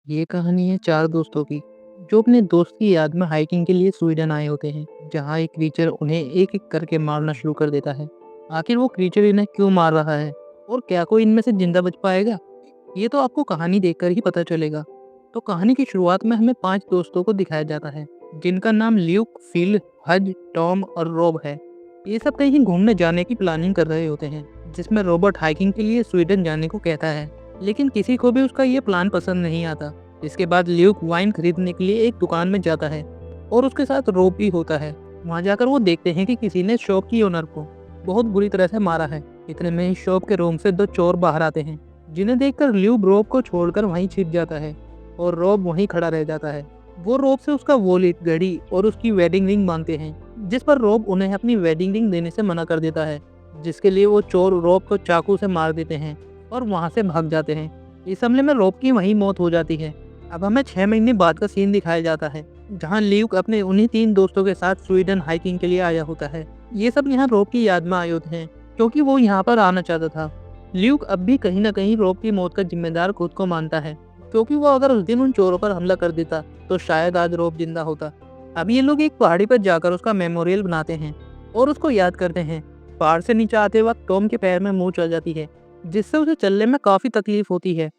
ये कहानी है 4 दोस्तों की, जो अपने दोस्त की याद में हाइकिंग के लिए स्वीडन आए होते हैं, जहाँ एक क्रीचर उन्हें एक-एक करके मारना शुरू कर देता है। आखिर वो क्रीचर इन्हें क्यों मार रहा है और क्या कोई इनमें से जिंदा बच पाएगा? ये तो आपको कहानी देखकर ही पता चलेगा। तो कहानी की शुरुआत में हमें 5 दोस्तों को दिखाया जाता है, जिनका नाम ल्यूक, फिल, हज, टॉम और रॉब है। ये सब कहीं घूमने जाने की प्लानिंग कर रहे होते हैं, जिसमें रॉबर्ट हाइकिंग के लिए स्वीडन जाने को कहता है, लेकिन किसी को भी उसका ये प्लान पसंद नहीं आता। इसके बाद ल्यूक वाइन खरीदने के लिए एक दुकान में जाता है और उसके साथ रॉब भी होता है। वहाँ जाकर वो देखते हैं कि किसी ने शॉप की ओनर को बहुत बुरी तरह से मारा है। इतने में ही शॉप के रूम से 2 चोर बाहर आते हैं, जिन्हें देखकर ल्यूक रॉब को छोड़कर वहीं छिप जाता है और रॉब वहीं खड़ा रह जाता है। वो रॉब से उसका वॉलेट, घड़ी और उसकी वेडिंग रिंग मांगते हैं, जिस पर रॉब उन्हें अपनी वेडिंग रिंग देने से मना कर देता है, जिसके लिए वो चोर रॉब को चाकू से मार देते हैं और वहाँ से भाग जाते हैं। इस हमले में रॉब की वहीं मौत हो जाती है। अब हमें 6 महीने बाद का सीन दिखाया जाता है, जहाँ ल्यूक अपने उन्हीं 3 दोस्तों के साथ स्वीडन हाइकिंग के लिए आया होता है। ये सब यहाँ रॉब की याद में आए होते हैं, क्योंकि वो यहाँ पर आना चाहता था। ल्यूक अब भी कहीं न कहीं रॉब की मौत का जिम्मेदार खुद को मानता है, क्योंकि वो अगर उस दिन उन चोरों पर हमला कर देता, तो शायद आज रॉब जिंदा होता। अब ये लोग एक पहाड़ी पर जाकर उसका मेमोरियल बनाते हैं और उसको याद करते हैं। पहाड़ से नीचे आते वक्त टॉम के पैर में मोच आ जाती है, जिससे उसे चलने में काफ़ी तकलीफ होती है।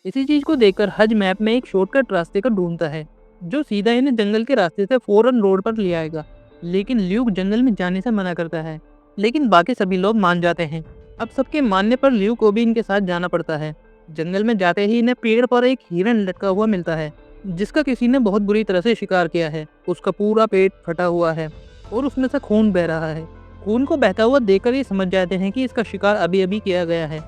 इसी चीज को देखकर हज मैप में एक शॉर्टकट रास्ते का ढूंढता है, जो सीधा इन्हें जंगल के रास्ते से फौरन रोड पर ले आएगा। लेकिन ल्यूक जंगल में जाने से मना करता है, लेकिन बाकी सभी लोग मान जाते हैं। अब सबके मानने पर ल्यूक को भी इनके साथ जाना पड़ता है। जंगल में जाते ही इन्हें पेड़ पर एक हिरन लटका हुआ मिलता है, जिसका किसी ने बहुत बुरी तरह से शिकार किया है। उसका पूरा पेट फटा हुआ है और उसमें से खून बह रहा है। खून को बहता हुआ देखकर ये समझ जाते हैं कि इसका शिकार अभी अभी किया गया है,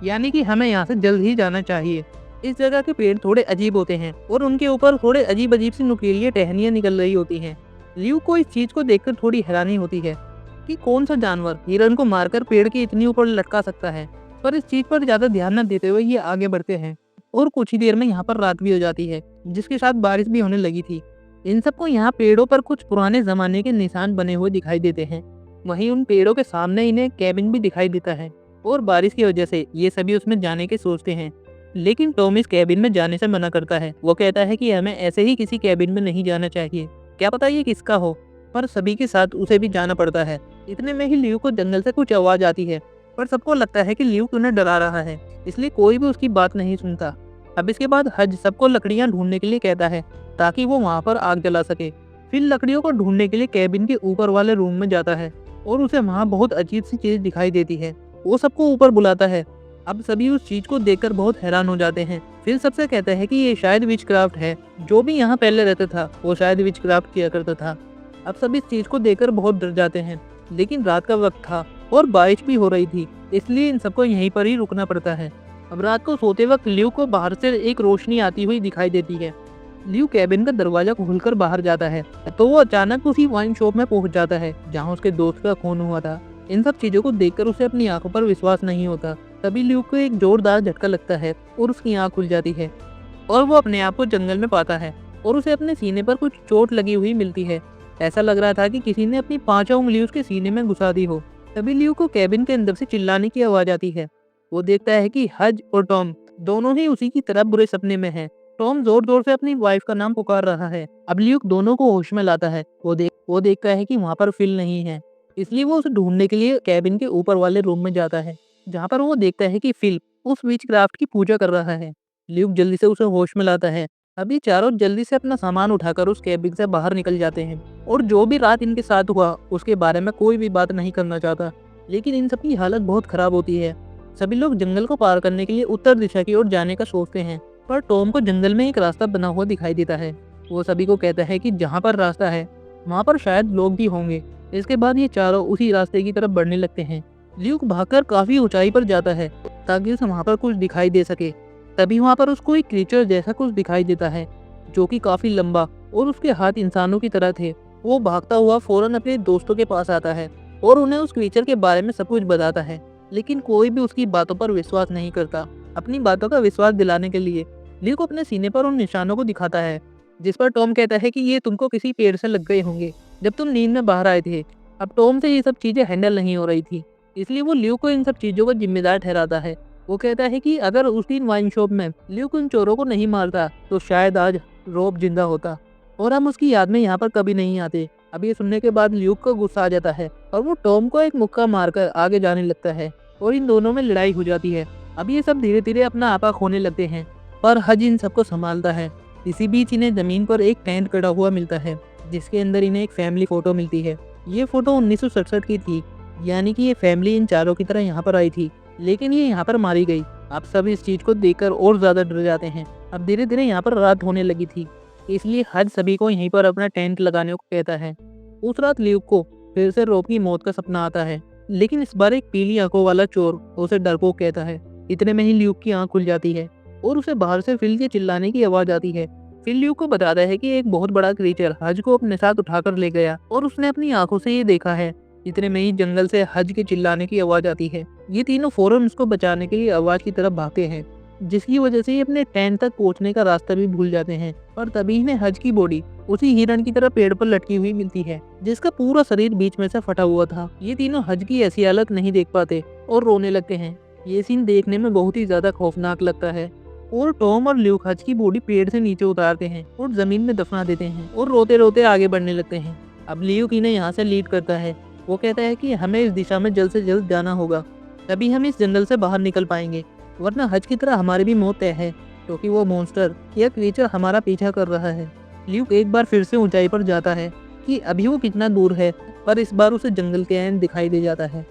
यानी कि हमें यहाँ से जल्द ही जाना चाहिए। इस जगह के पेड़ थोड़े अजीब होते हैं और उनके ऊपर थोड़े अजीब अजीब सी नुकीली टहनियाँ निकल रही होती हैं। ल्यू को इस चीज को देखकर थोड़ी हैरानी होती है कि कौन सा जानवर हिरन को मारकर पेड़ के इतनी ऊपर लटका सकता है। पर इस चीज पर ज्यादा ध्यान न देते हुए ये आगे बढ़ते हैं और कुछ ही देर में यहाँ पर रात भी हो जाती है, जिसके साथ बारिश भी होने लगी थी। इन सबको यहाँ पेड़ों पर कुछ पुराने जमाने के निशान बने हुए दिखाई देते हैं। वहीं उन पेड़ों के सामने इन्हें कैबिन भी दिखाई देता है और बारिश की वजह से ये सभी उसमें जाने के सोचते हैं। लेकिन टॉम इस कैबिन में जाने से मना करता है। वो कहता है कि हमें ऐसे ही किसी कैबिन में नहीं जाना चाहिए, क्या पता ये किसका हो। पर सभी के साथ उसे भी जाना पड़ता है। इतने में ही ल्यू को जंगल से कुछ आवाज आती है, पर सबको लगता है कि ल्यू उन्हें डरा रहा है, इसलिए कोई भी उसकी बात नहीं सुनता। अब इसके बाद हज सबको लकड़ियां ढूंढने के लिए कहता है, ताकि वो वहाँ पर आग जला सके। फिर लकड़ियों को ढूंढने के लिए कैबिन के ऊपर वाले रूम में जाता है और उसे वहाँ बहुत अजीब सी चीज दिखाई देती है। वो सबको ऊपर बुलाता है। अब सभी उस चीज को देखकर बहुत हैरान हो जाते हैं। फिर सबसे कहता है कि ये शायद विच क्राफ्ट है। जो भी यहाँ पहले रहता था वो शायद विच क्राफ्ट किया करता था। अब सब इस चीज को देखकर बहुत डर जाते हैं, लेकिन रात का वक्त था और बारिश भी हो रही थी, इसलिए इन सबको यहीं पर ही रुकना पड़ता है। अब रात को सोते वक्त ल्यू को बाहर से एक रोशनी आती हुई दिखाई देती है। ल्यू कैबिन का दरवाजा खोलकर बाहर जाता है, तो वो अचानक उसी वाइन शॉप में पहुंच जाता है जहाँ उसके दोस्त का खून हुआ था। इन सब चीजों को देखकर उसे अपनी आंखों पर विश्वास नहीं होता। तभी ल्यू को एक जोरदार झटका लगता है और उसकी आंख खुल जाती है और वो अपने आप को जंगल में पाता है और उसे अपने सीने पर कुछ चोट लगी हुई मिलती है। ऐसा लग रहा था कि किसी ने अपनी 5 उंगली उसके सीने में घुसा दी हो। तभी ल्यू को कैबिन के अंदर से चिल्लाने की आवाज आती है। वो देखता है कि हज और टॉम दोनों ही उसी की तरह बुरे सपने में हैं। टॉम जोर जोर से अपनी वाइफ का नाम पुकार रहा है। अब ल्यूक दोनों को होश में लाता है। वो देखता है कि वहाँ पर फिल नहीं है, इसलिए वो उसे ढूंढने के लिए कैबिन के ऊपर वाले रूम में जाता है, जहाँ पर वो देखता है कि फिल उस विच क्राफ्ट की पूजा कर रहा है। ल्यूक जल्दी से उसे होश में लाता है। अभी चारों जल्दी से अपना सामान उठाकर उस कैबिन से बाहर निकल जाते हैं और जो भी रात इनके साथ हुआ उसके बारे में कोई भी बात नहीं करना चाहता। लेकिन इन सबकी हालत बहुत खराब होती है। सभी लोग जंगल को पार करने के लिए उत्तर दिशा की ओर जाने का सोचते हैं, पर टॉम को जंगल में एक रास्ता बना हुआ दिखाई देता है। वो सभी को कहता है कि जहाँ पर रास्ता है वहाँ पर शायद लोग भी होंगे। इसके बाद ये चारों उसी रास्ते की तरफ बढ़ने लगते हैं। ल्यूक भागकर काफी ऊंचाई पर जाता है ताकि उसे वहाँ पर कुछ दिखाई दे सके। तभी वहाँ पर उसको एक क्रीचर जैसा कुछ दिखाई देता है, जो कि काफी लंबा और उसके हाथ इंसानों की तरह थे। वो भागता हुआ फौरन अपने दोस्तों के पास आता है और उन्हें उस क्रीचर के बारे में सब कुछ बताता है, लेकिन कोई भी उसकी बातों पर विश्वास नहीं करता। अपनी बातों का विश्वास दिलाने के लिए ल्यूक अपने सीने पर उन निशानों को दिखाता है, जिस पर टॉम कहता है कि ये तुमको किसी पेड़ से लग गए होंगे जब तुम नींद में बाहर आए थे। अब टॉम से ये सब चीजें हैंडल नहीं हो रही थी, इसलिए वो ल्यू को इन सब चीजों का जिम्मेदार ठहराता है। वो कहता है कि अगर उस दिन वाइन शॉप में ल्यूक उन चोरों को नहीं मारता तो शायद आज रॉब जिंदा होता और हम उसकी याद में यहाँ पर कभी नहीं आते। अब ये सुनने के बाद ल्यूक को गुस्सा आ जाता है और वो टॉम को एक मुक्का मारकर आगे जाने लगता है और इन दोनों में लड़ाई हो जाती है। अब ये सब धीरे धीरे अपना आपा खोने लगते हैं पर हज इन सबको संभालता है। इसी बीच इन्हें जमीन पर एक टेंट कड़ा हुआ मिलता है जिसके अंदर इन्हें एक फैमिली फोटो मिलती है। ये फोटो 1967 की थी, यानी कि ये फैमिली इन चारों की तरह यहाँ पर आई थी लेकिन ये यहाँ पर मारी गई। आप सब इस चीज को देखकर और ज्यादा डर जाते हैं। अब धीरे धीरे यहाँ पर रात होने लगी थी, इसलिए हज सभी को यहीं पर अपना टेंट लगाने को कहता है। उस रात ल्यूक को फिर से रॉब की मौत का सपना आता है, लेकिन इस बार एक पीली आंखों वाला चोर उसे डरपोक कहता है। इतने में ही ल्यूक की आंख खुल जाती है और उसे बाहर से फिल के चिल्लाने की आवाज आती है। फिल ल्यूक को बताता है कि एक बहुत बड़ा क्रीचर हज को अपने साथ उठाकर ले गया और उसने अपनी आंखों से ये देखा है। इतने में ही जंगल से हज के चिल्लाने की आवाज आती है। ये तीनों फौरन उसको बचाने के लिए आवाज की तरफ भागते हैं, जिसकी वजह से ये अपने टेंट तक पहुंचने का रास्ता भी भूल जाते हैं। और तभी इन्हें हज की बॉडी उसी हिरण की तरह पेड़ पर लटकी हुई मिलती है जिसका पूरा शरीर बीच में से फटा हुआ था। ये तीनों हज की ऐसी हालत नहीं देख पाते और रोने लगते हैं। ये सीन देखने में बहुत ही ज्यादा खौफनाक लगता है और टॉम और ल्यूक हज की बॉडी पेड़ से नीचे उतारते हैं और जमीन में दफना देते हैं और रोते रोते आगे बढ़ने लगते हैं। अब ल्यूक इन्हें यहाँ से लीड करता है। वो कहता है कि हमें इस दिशा में जल्द से जल्द जाना होगा, तभी हम इस जंगल से बाहर निकल पाएंगे, वरना हज की तरह हमारी भी मौत तय है क्योंकि वो मॉन्स्टर या क्रीचर हमारा पीछा कर रहा है। ल्यूक एक बार फिर से ऊंचाई पर जाता है कि अभी वो कितना दूर है, पर इस बार उसे जंगल के एंड दिखाई दे जाता है।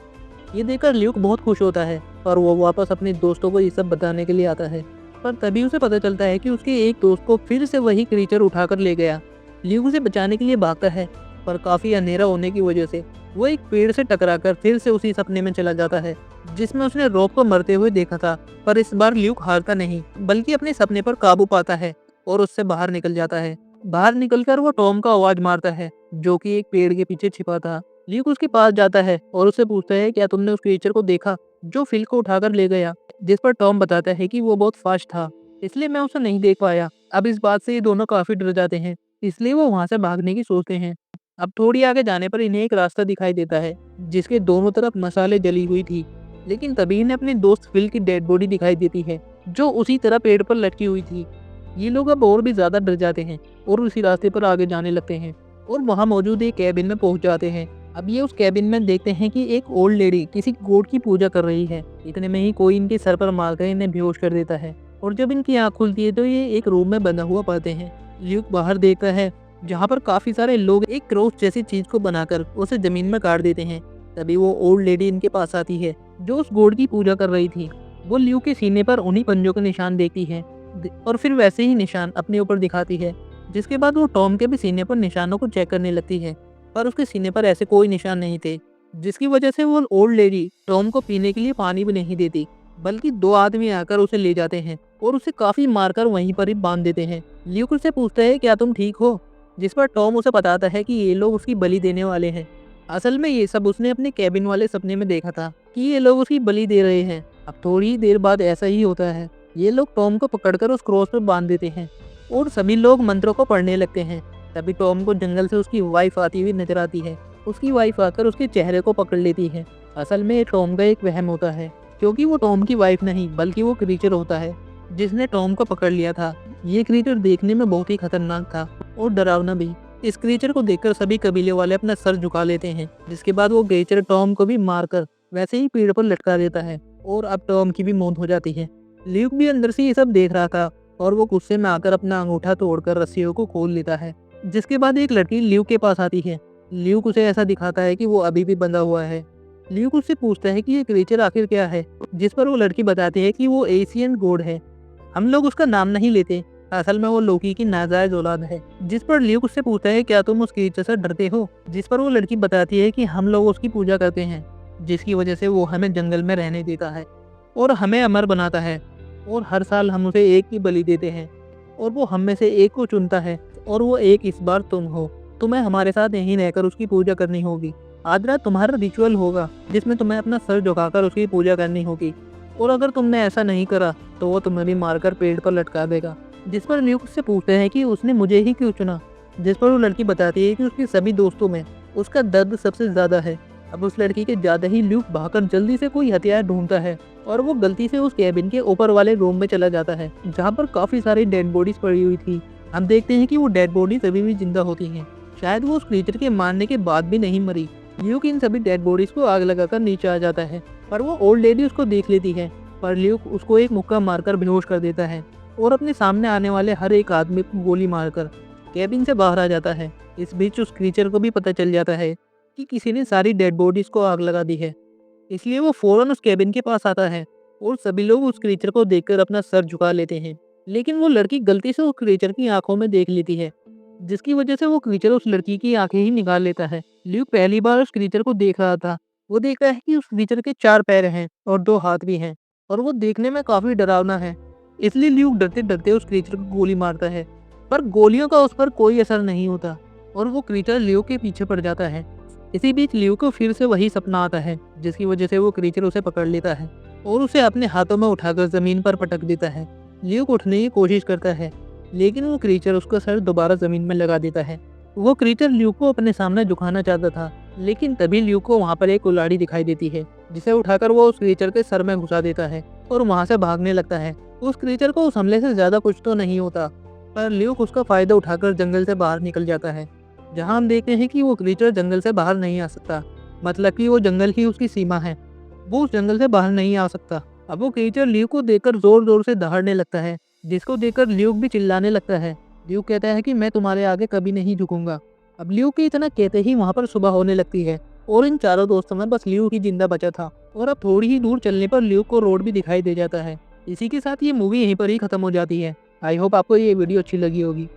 ये देखकर ल्यूक बहुत खुश होता है और वो वापस अपने दोस्तों को ये सब बताने के लिए आता है, पर तभी उसे पता चलता है कि उसके एक दोस्त को फिर से वही क्रीचर उठाकर ले गया। ल्यूक उसे बचाने के लिए भागता है पर काफी अंधेरा होने की वजह से वो एक पेड़ से टकराकर फिर से उसी सपने में चला जाता है जिसमें उसने रॉब को मरते हुए देखा था। पर इस बार ल्यूक हारता नहीं बल्कि अपने सपने पर काबू पाता है और उससे बाहर निकल जाता है। बाहर निकलकर वो टॉम का आवाज मारता है जो कि एक पेड़ के पीछे छिपा था। ल्यूक उसके पास जाता है और उससे पूछता है क्या तुमने उस क्रीचर को देखा जो फिल को उठाकर ले गया, जिस पर टॉम बताता है कि वो बहुत फास्ट था इसलिए मैं उसे नहीं देख पाया। अब इस बात से ये दोनों काफी डर जाते हैं, इसलिए वो वहां से भागने की सोचते हैं। अब थोड़ी आगे जाने पर इन्हें एक रास्ता दिखाई देता है जिसके दोनों तरफ मसाले जली हुई थी, लेकिन तभी इन्हें अपने दोस्त फिल की डेड बॉडी दिखाई देती है जो उसी तरह पेड़ पर लटकी हुई थी। ये लोग अब और भी ज्यादा डर जाते हैं और उसी रास्ते पर आगे जाने लगते हैं और वहां मौजूद एक कैबिन में पहुंच जाते हैं। अब ये उस कैबिन में देखते हैं कि एक ओल्ड लेडी किसी गॉड की पूजा कर रही है। इतने में ही कोई इनके सर पर मारकर इन्हें बेहोश कर देता है और जब इनकी आँख खुलती है तो ये एक रूम में बंधा हुआ पाते हैं। ल्यूक बाहर देखता है जहाँ पर काफी सारे लोग एक क्रॉस जैसी चीज को बनाकर उसे जमीन में काट देते हैं। तभी वो ओल्ड लेडी इनके पास आती है जो उस गॉड की पूजा कर रही थी। वो ल्यूक के सीने पर उन्हीं पंजों के निशान देखती है और फिर वैसे ही निशान अपने ऊपर दिखाती है, जिसके बाद वो टॉम के भी सीने पर निशानों को चेक करने लगती है पर उसके सीने पर ऐसे कोई निशान नहीं थे, जिसकी वजह से वो ओल्ड लेडी टॉम को पीने के लिए पानी भी नहीं देती बल्कि दो आदमी आकर उसे ले जाते हैं और उसे काफी मारकर वहीं पर ही बांध देते हैं। ल्यूक उससे पूछता है क्या तुम ठीक हो, जिस पर टॉम उसे बताता है कि ये लोग उसकी बलि देने वाले हैं। असल में ये सब उसने अपने कैबिन वाले सपने में देखा था कि ये लोग उसकी बलि दे रहे हैं। अब थोड़ी ही देर बाद ऐसा ही होता है। ये लोग टॉम को पकड़कर उस क्रॉस पर बांध देते हैं और सभी लोग मंत्रों को पढ़ने लगते हैं। तभी टॉम को जंगल से उसकी वाइफ आती हुई नजर आती है। उसकी वाइफ आकर उसके चेहरे को पकड़ लेती है। असल में ये टॉम का एक वहम होता है क्योंकि वो टॉम की वाइफ नहीं बल्कि वो क्रीचर होता है जिसने टॉम को पकड़ लिया था। ये क्रीचर देखने में बहुत ही खतरनाक था और डरावना भी। इस क्रीचर को देखकर सभी कबीले वाले अपना सर झुका लेते हैं, जिसके बाद वो क्रीचर टॉम को भी मारकर वैसे ही पेड़ पर लटका देता है और अब टॉम की भी मौत हो जाती है। ल्यूक भी अंदर से ये सब देख रहा था और वो गुस्से में आकर अपना अंगूठा तोड़कर रस्सियों को खोल लेता है, जिसके बाद एक लड़की ल्यूक के पास आती है। ल्यूक उसे ऐसा दिखाता है कि वो अभी भी बंधा हुआ है। ल्यूक उससे पूछता है कि ये क्रीचर आखिर क्या है, जिस पर वो लड़की बताती है कि वो एशियन गॉड है। हम लोग उसका नाम नहीं लेते, असल में वो लोकी की नाजायज औलाद है। जिस पर ल्यूक उससे पूछता है क्या तुम उस क्रीचर से डरते हो, जिस पर वो लड़की बताती है कि हम लोग उसकी पूजा करते हैं, जिसकी वजह से वो हमें जंगल में रहने देता है और हमें अमर बनाता है और हर साल हम उसे एक की बलि देते हैं और वो हम में से एक को चुनता है और वो एक इस बार तुम हो। तुम्हें हमारे साथ यहीं रहकर उसकी पूजा करनी होगी। आज रात तुम्हारा रिचुअल होगा जिसमें तुम्हें अपना सर झुकाकर उसकी पूजा करनी होगी और अगर तुमने ऐसा नहीं करा तो वो तुम्हें भी मारकर पेड़ पर लटका देगा। जिस पर ल्यूक उससे पूछते हैं कि उसने मुझे ही क्यों चुना, जिस पर वो लड़की बताती है कि उसके सभी दोस्तों में उसका दर्द सबसे ज्यादा है। अब उस लड़की के जाते ही ल्यूक भागकर जल्दी से कोई हथियार ढूंढता है और वो गलती से उस कैबिन के ऊपर वाले रूम में चला जाता है जहाँ पर काफी सारी डेड बॉडीज पड़ी हुई थी। हम देखते हैं कि वो डेड बॉडीज अभी भी जिंदा होती हैं, शायद वो उस क्रीचर के मारने के बाद भी नहीं मरी। ल्यूक इन सभी डेड बॉडीज को आग लगाकर नीचे आ जाता है, पर वो ओल्ड लेडी उसको देख लेती है, पर ल्यूक उसको एक मुक्का मारकर बेहोश कर देता है और अपने सामने आने वाले हर एक आदमी को गोली मारकर कैबिन से बाहर आ जाता है। इस बीच उस क्रीचर को भी पता चल जाता है कि किसी ने सारी डेड बॉडीज को आग लगा दी है, इसलिए वो फौरन उस कैबिन के पास आता है और सभी लोग उस क्रीचर को देखकर अपना सर झुका लेते हैं। लेकिन वो लड़की गलती से उस क्रीचर की आंखों में देख लेती है, जिसकी वजह से वो क्रीचर उस लड़की की आंखें ही निकाल लेता है। ल्यूक पहली बार उस क्रीचर को देख रहा था। वो देखता है कि उस क्रीचर के 4 पैर हैं और 2 हाथ भी हैं और वो देखने में काफी डरावना है, इसलिए ल्यूक डरते डरते उस क्रीचर को गोली मारता है, पर गोलियों का उस पर कोई असर नहीं होता और वो क्रीचर ल्यूक के पीछे पड़ जाता है। इसी बीच ल्यूक को फिर से वही सपना आता है, जिसकी वजह से वो क्रीचर उसे पकड़ लेता है और उसे अपने हाथों में उठाकर जमीन पर पटक देता है। ल्यूक उठने की कोशिश करता है, लेकिन वो क्रीचर उसका सर दोबारा जमीन में लगा देता है। वो क्रीचर ल्यूक को अपने सामने झुकाना चाहता था, लेकिन तभी ल्यूक को वहाँ पर एक कुल्हाड़ी दिखाई देती है, जिसे उठाकर वो उस क्रीचर के सर में घुसा देता है और वहाँ से भागने लगता है। उस क्रीचर को उस हमले से ज्यादा कुछ तो नहीं होता, पर ल्यूक उसका फायदा उठाकर जंगल से बाहर निकल जाता है, जहाँ हम देखते हैं कि वो क्रीचर जंगल से बाहर नहीं आ सकता, मतलब कि वो जंगल ही उसकी सीमा है, वो उस जंगल से बाहर नहीं आ सकता। अब वो क्रीचर ल्यूक को देखकर जोर जोर से दहाड़ने लगता है, जिसको देखकर ल्यूक भी चिल्लाने लगता है। ल्यूक कहता है कि मैं तुम्हारे आगे कभी नहीं झुकूंगा। अब ल्यूक के इतना कहते ही वहाँ पर सुबह होने लगती है और इन चारों दोस्तों में बस ल्यूक ही जिंदा बचा था और अब थोड़ी ही दूर चलने पर ल्यूक को रोड भी दिखाई दे जाता है। इसी के साथ ये मूवी यहीं पर ही खत्म हो जाती है। आई होप आपको ये वीडियो अच्छी लगी होगी।